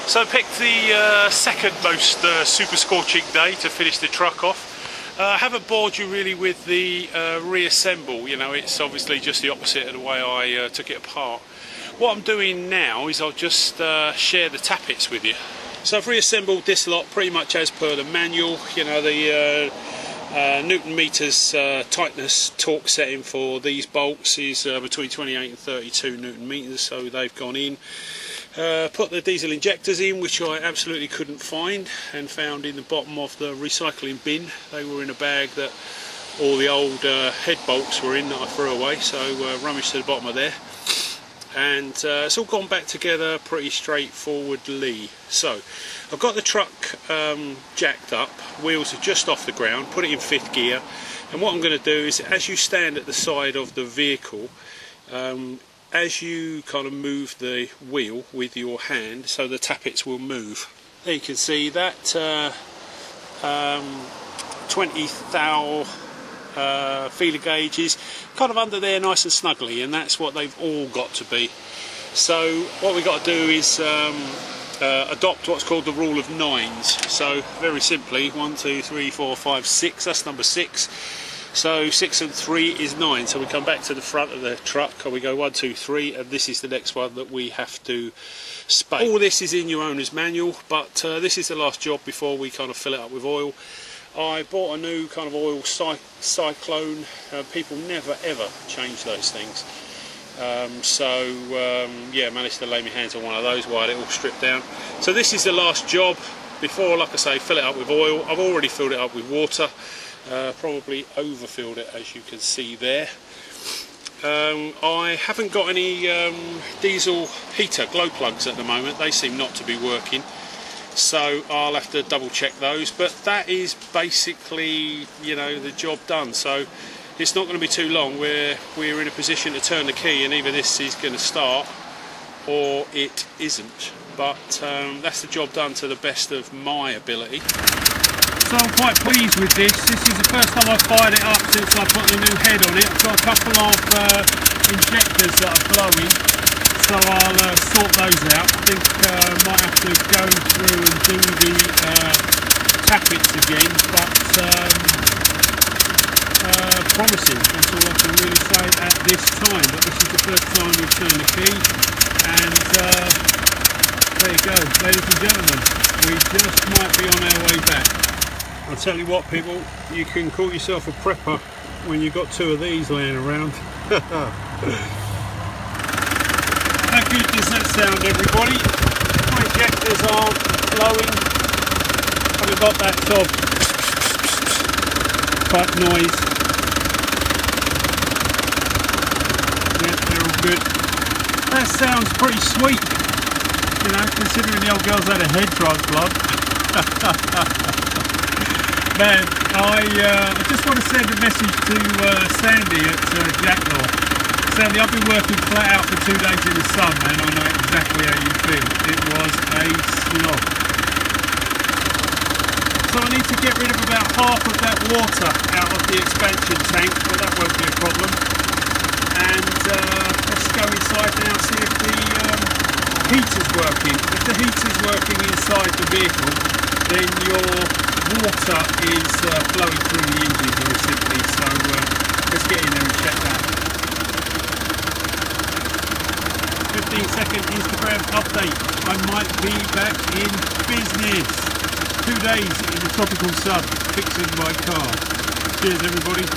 So I picked the second most super scorching day to finish the truck off. I haven't bored you really with the reassemble, you know, it's obviously just the opposite of the way I took it apart. What I'm doing now is I'll just share the tappets with you. So I've reassembled this lot pretty much as per the manual, you know, the Newton meters tightness torque setting for these bolts is between 28 and 32 Newton meters, so they've gone in. Put the diesel injectors in, which I absolutely couldn't find and found in the bottom of the recycling bin. They were in a bag that all the old head bolts were in that I threw away, so rummaged to the bottom of there. And it's all gone back together pretty straightforwardly. So I've got the truck jacked up, wheels are just off the ground, put it in 5th gear, and what I'm going to do is, as you stand at the side of the vehicle, as you kind of move the wheel with your hand, so the tappets will move. There you can see that 20 thou feeler gauges kind of under there nice and snugly, and that's what they've all got to be. So what we've got to do is adopt what's called the rule of nines. So very simply, 1, 2, 3, 4, 5, 6, that's number 6. So 6 and 3 is 9, so we come back to the front of the truck and we go 1, 2, 3, and this is the next one that we have to spay. All this is in your owner's manual, but this is the last job before we kind of fill it up with oil. I bought a new kind of oil cyclone. People never ever change those things. Yeah, managed to lay my hands on one of those, wired it all stripped down. So this is the last job before, like I say, fill it up with oil. I've already filled it up with water. Probably overfilled it, as you can see there. I haven't got any diesel heater glow plugs at the moment. They seem not to be working, so I'll have to double check those, but that is basically, you know, the job done. So it's not going to be too long where we're in a position to turn the key and either this is going to start or it isn't, but that's the job done to the best of my ability. So I'm quite pleased with this. This is the first time I've fired it up since I put the new head on it. I've got a couple of injectors that are blowing, so I'll sort those out. I think I might have to go through and do the tappets again, but promising, that's all I can really say at this time. But this is the first time we've turned the key, and there you go, ladies and gentlemen, we just might be on our way back. I'll tell you what, people, you can call yourself a prepper when you've got 2 of these laying around. How good does that sound, everybody? My injectors aren't blowing. Haven't got that sort of type noise. Yeah, they're all good. That sounds pretty sweet, you know, considering the old girl's had a head transplant. Man, I just want to send a message to Sandy at Jacklaw. Sandy, I've been working flat out for 2 days in the sun, man. I know exactly how you feel. It was a slog. So I need to get rid of about half of that water out of the expansion tank, but that won't be a problem. And let's go inside now and see if the heater's working. If the heater's working inside the vehicle, then your water is flowing through the engine very simply, so let's get in there and check that. 15-second Instagram update. I might be back in business. 2 days in the tropical sun fixing my car. Cheers everybody.